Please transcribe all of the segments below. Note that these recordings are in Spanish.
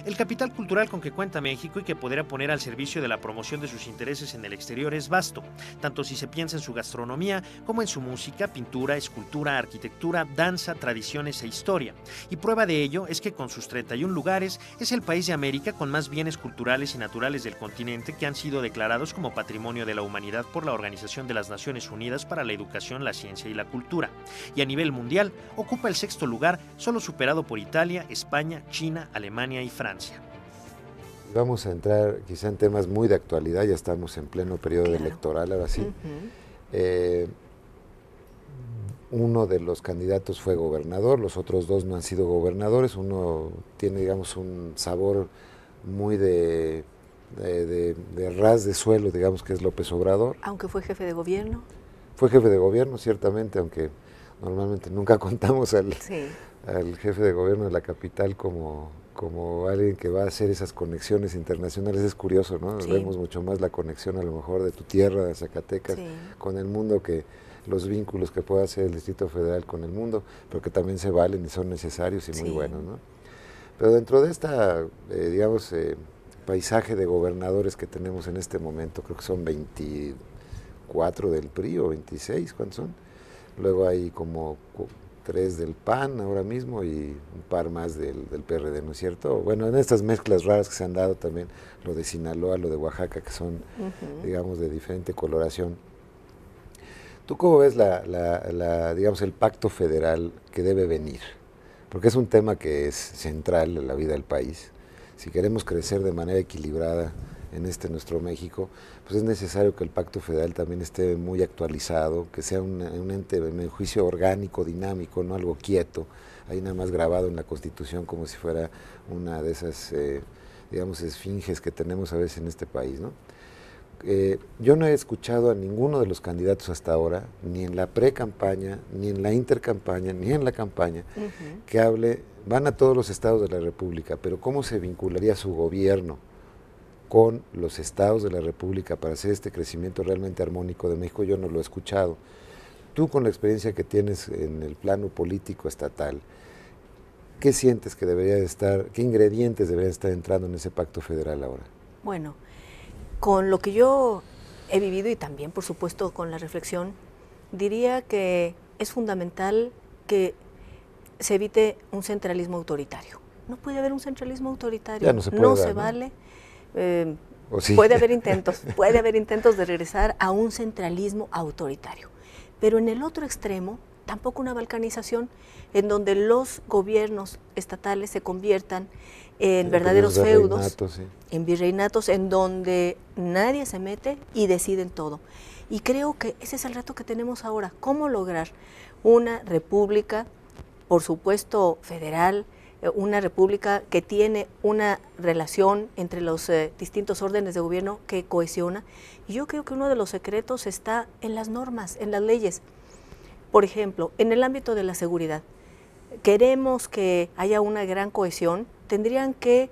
El capital cultural con que cuenta México y que podrá poner al servicio de la promoción de sus intereses en el exterior es vasto, tanto si se piensa en su gastronomía como en su música, pintura, escultura, arquitectura, danza, tradiciones e historia. Y prueba de ello es que con sus 31 lugares es el país de América con más bienes culturales y naturales del continente que han sido declarados como Patrimonio de la Humanidad por la Organización de las Naciones Unidas para la Educación, la Ciencia y la Cultura. Y a nivel mundial ocupa el 6º lugar, solo superado por Italia, España, China, Alemania y Francia. Vamos a entrar quizá en temas muy de actualidad, ya estamos en pleno periodo electoral, ahora sí. Uno de los candidatos fue gobernador, los otros dos no han sido gobernadores, uno tiene, digamos, un sabor muy de ras de suelo, digamos, que es López Obrador. Aunque fue jefe de gobierno. Fue jefe de gobierno, ciertamente, aunque normalmente nunca contamos al jefe de gobierno de la capital como alguien que va a hacer esas conexiones internacionales. Es curioso, ¿no? Sí. Vemos mucho más la conexión a lo mejor de tu tierra, de Zacatecas, con el mundo, que los vínculos que pueda hacer el Distrito Federal con el mundo, pero que también se valen y son necesarios y muy buenos, ¿no? Pero dentro de esta, digamos, paisaje de gobernadores que tenemos en este momento, creo que son 24 del PRI o 26, ¿cuántos son? Luego hay como 3 del PAN ahora mismo y un par más del PRD, ¿no es cierto? Bueno, en estas mezclas raras que se han dado también, lo de Sinaloa, lo de Oaxaca, que son, digamos, de diferente coloración. ¿Tú cómo ves digamos, el pacto federal que debe venir? Porque es un tema que es central en la vida del país. Si queremos crecer de manera equilibrada en nuestro México, pues es necesario que el pacto federal también esté muy actualizado, que sea un ente, en mi juicio, orgánico, dinámico, no algo quieto, ahí nada más grabado en la Constitución como si fuera una de esas, digamos, esfinges que tenemos a veces en este país, ¿no? Yo no he escuchado a ninguno de los candidatos hasta ahora, ni en la pre-campaña, ni en la intercampaña, ni en la campaña, que hable, van a todos los estados de la República, pero ¿cómo se vincularía su gobierno con los estados de la República para hacer este crecimiento realmente armónico de México? Yo no lo he escuchado. Tú, con la experiencia que tienes en el plano político estatal, ¿qué sientes que debería de estar, qué ingredientes deberían estar entrando en ese pacto federal ahora? Bueno, con lo que yo he vivido y también, por supuesto, con la reflexión, diría que es fundamental que se evite un centralismo autoritario. No puede haber un centralismo autoritario, no se vale. Sí. Puede haber intentos de regresar a un centralismo autoritario, pero en el otro extremo tampoco una balcanización en donde los gobiernos estatales se conviertan en verdaderos feudos, en virreinatos, en donde nadie se mete y deciden todo. Y creo que ese es el reto que tenemos ahora, cómo lograr una república, por supuesto federal, una república que tiene una relación entre los distintos órdenes de gobierno que cohesiona. Y yo creo que uno de los secretos está en las normas, en las leyes. Por ejemplo, en el ámbito de la seguridad, queremos que haya una gran cohesión, tendrían que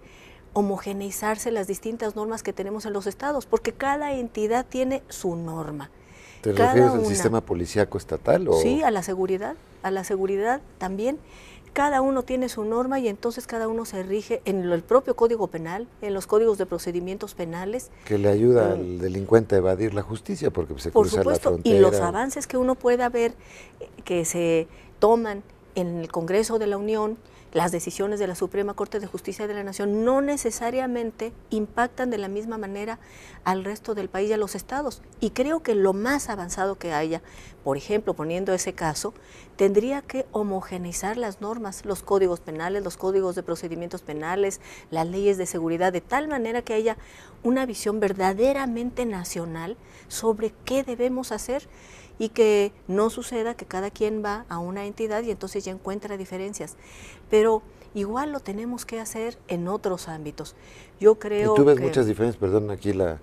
homogeneizarse las distintas normas que tenemos en los estados, porque cada entidad tiene su norma. ¿Te refieres al sistema policíaco estatal? Sí, a la seguridad también. Cada uno tiene su norma y entonces cada uno se rige en el propio Código Penal, en los códigos de procedimientos penales. Que le ayuda al delincuente a evadir la justicia porque se cruza la frontera. Y los avances que uno pueda ver que se toman en el Congreso de la Unión, las decisiones de la Suprema Corte de Justicia de la Nación no necesariamente impactan de la misma manera al resto del país y a los estados. Y creo que lo más avanzado que haya, por ejemplo, poniendo ese caso, tendría que homogeneizar las normas, los códigos penales, los códigos de procedimientos penales, las leyes de seguridad, de tal manera que haya una visión verdaderamente nacional sobre qué debemos hacer y que no suceda que cada quien va a una entidad y entonces ya encuentra diferencias. Pero igual lo tenemos que hacer en otros ámbitos. Yo creo que... ¿Y tú ves muchas diferencias? Perdón, aquí la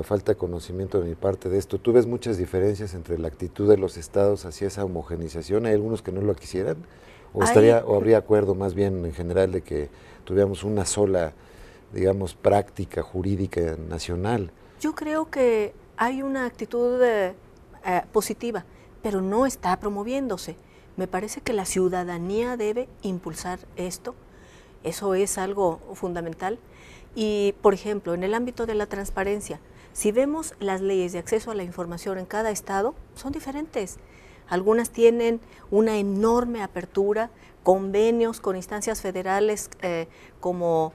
falta de conocimiento de mi parte de esto. ¿Tú ves muchas diferencias entre la actitud de los estados hacia esa homogenización? ¿Hay algunos que no lo quisieran? ¿O habría acuerdo más bien en general de que tuviéramos una sola, digamos, práctica jurídica nacional? Yo creo que hay una actitud positiva, pero no está promoviéndose. Me parece que la ciudadanía debe impulsar esto Eso es algo fundamental. Y, por ejemplo, en el ámbito de la transparencia, si vemos las leyes de acceso a la información en cada estado, son diferentes. Algunas tienen una enorme apertura, convenios con instancias federales como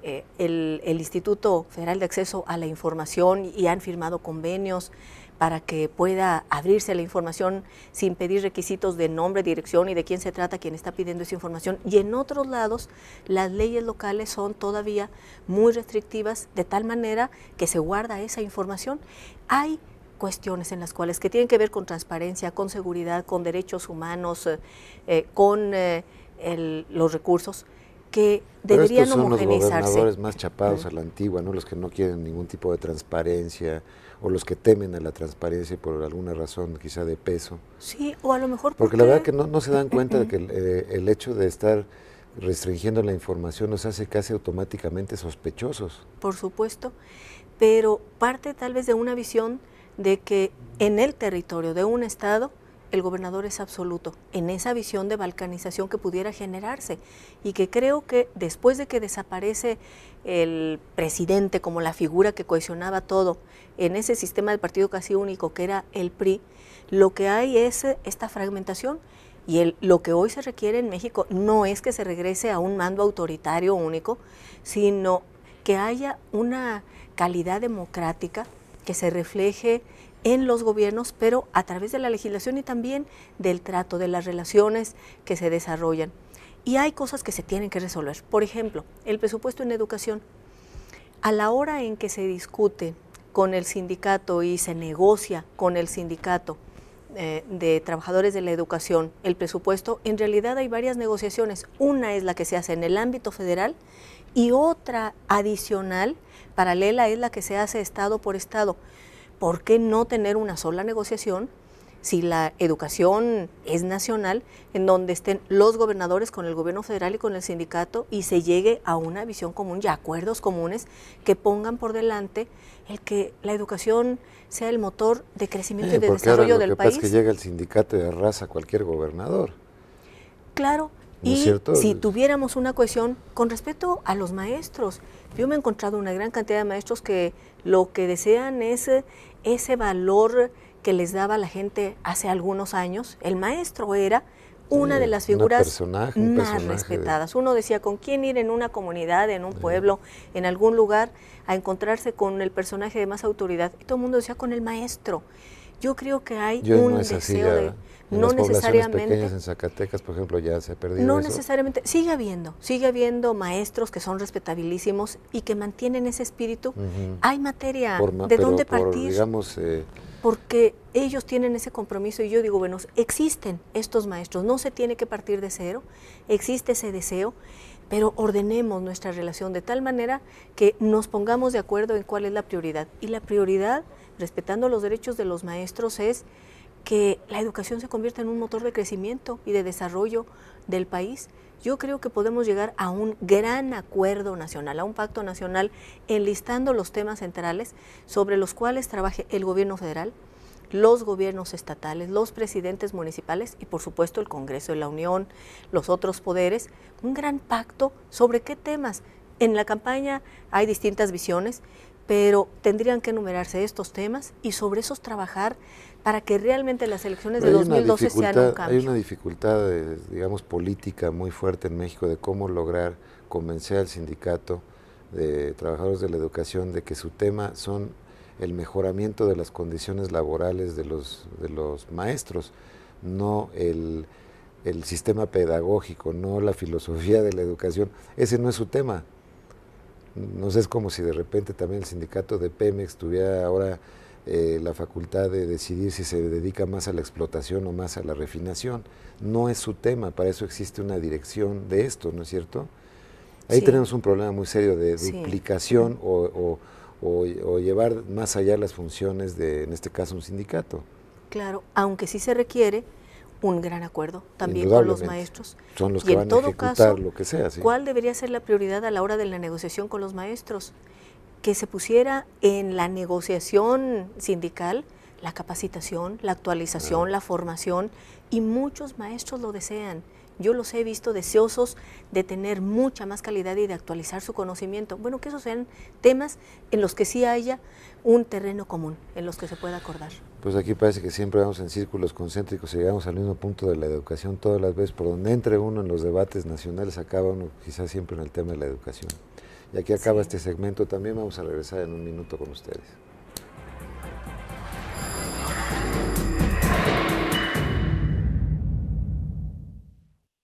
el Instituto Federal de Acceso a la Información, y han firmado convenios para que pueda abrirse la información sin pedir requisitos de nombre, dirección y de quién se trata quien está pidiendo esa información. Y en otros lados, las leyes locales son todavía muy restrictivas, de tal manera que se guarda esa información. Hay cuestiones en las cuales que tienen que ver con transparencia, con seguridad, con derechos humanos, con los recursos, que deberían homogeneizarse. Pero estos son los gobernadores más chapados a la antigua, ¿no? Los que no quieren ningún tipo de transparencia, o los que temen a la transparencia por alguna razón quizá de peso. Sí, o a lo mejor porque la verdad que no se dan cuenta de que el hecho de estar restringiendo la información nos hace casi automáticamente sospechosos. Por supuesto, pero parte tal vez de una visión de que en el territorio de un estado el gobernador es absoluto, en esa visión de balcanización que pudiera generarse, y que creo que después de que desaparece el presidente como la figura que cohesionaba todo en ese sistema de partido casi único que era el PRI, lo que hay es esta fragmentación, y lo que hoy se requiere en México no es que se regrese a un mando autoritario único, sino que haya una calidad democrática que se refleje en los gobiernos, pero a través de la legislación y también del trato, de las relaciones que se desarrollan. Y hay cosas que se tienen que resolver. Por ejemplo, el presupuesto en educación. A la hora en que se discute con el sindicato y se negocia con el sindicato de trabajadores de la educación el presupuesto, en realidad hay varias negociaciones. Una es la que se hace en el ámbito federal y otra adicional, paralela, es la que se hace estado por estado. ¿Por qué no tener una sola negociación si la educación es nacional, en donde estén los gobernadores con el gobierno federal y con el sindicato y se llegue a una visión común y a acuerdos comunes que pongan por delante el que la educación sea el motor de crecimiento y de desarrollo del país? Lo que pasa es que llega el sindicato y arrasa a cualquier gobernador. Claro, ¿no es y cierto? Si tuviéramos una cohesión con respecto a los maestros, yo me he encontrado una gran cantidad de maestros que lo que desean es ese valor que les daba la gente hace algunos años. El maestro era una de las figuras más respetadas. Uno decía, ¿con quién ir en una comunidad, en un pueblo, en algún lugar, a encontrarse con el personaje de más autoridad? Y todo el mundo decía, con el maestro. Yo creo que hay un deseo de... No necesariamente. Pequeñas en Zacatecas, por ejemplo, ya se ha perdido no eso. Necesariamente. Sigue habiendo maestros que son respetabilísimos y que mantienen ese espíritu. Hay materia de dónde partir. Digamos, porque ellos tienen ese compromiso y yo digo, bueno, existen estos maestros, no se tiene que partir de cero, existe ese deseo, pero ordenemos nuestra relación de tal manera que nos pongamos de acuerdo en cuál es la prioridad. Y la prioridad, respetando los derechos de los maestros, es que la educación se convierta en un motor de crecimiento y de desarrollo del país. Yo creo que podemos llegar a un gran acuerdo nacional, a un pacto nacional, enlistando los temas centrales sobre los cuales trabaje el gobierno federal, los gobiernos estatales, los presidentes municipales y por supuesto el Congreso de la Unión, los otros poderes, un gran pacto sobre qué temas. En la campaña hay distintas visiones, pero tendrían que enumerarse estos temas y sobre esos trabajar para que realmente las elecciones de 2012 sean un cambio. Hay una dificultad, digamos, política muy fuerte en México de cómo lograr convencer al sindicato de trabajadores de la educación de que su tema son el mejoramiento de las condiciones laborales de los maestros, no el sistema pedagógico, no la filosofía de la educación. Ese no es su tema. No sé, es como si de repente también el sindicato de Pemex tuviera ahora la facultad de decidir si se dedica más a la explotación o más a la refinación. No es su tema, para eso existe una dirección de esto, ¿no es cierto? Ahí tenemos un problema muy serio de duplicación o llevar más allá las funciones de, en este caso, un sindicato. Claro, aunque sí se requiere un gran acuerdo también con los maestros. Son los que van a ejecutar lo que sea. ¿Sí? ¿Cuál debería ser la prioridad a la hora de la negociación con los maestros? Que se pusiera en la negociación sindical la capacitación, la actualización, la formación, y muchos maestros lo desean. Yo los he visto deseosos de tener mucha más calidad y de actualizar su conocimiento. Bueno, que esos sean temas en los que sí haya un terreno común, en los que se pueda acordar. Pues aquí parece que siempre vamos en círculos concéntricos y llegamos al mismo punto de la educación todas las veces. Por donde entre uno en los debates nacionales, acaba uno quizás siempre en el tema de la educación. Y aquí acaba este segmento. También vamos a regresar en un minuto con ustedes.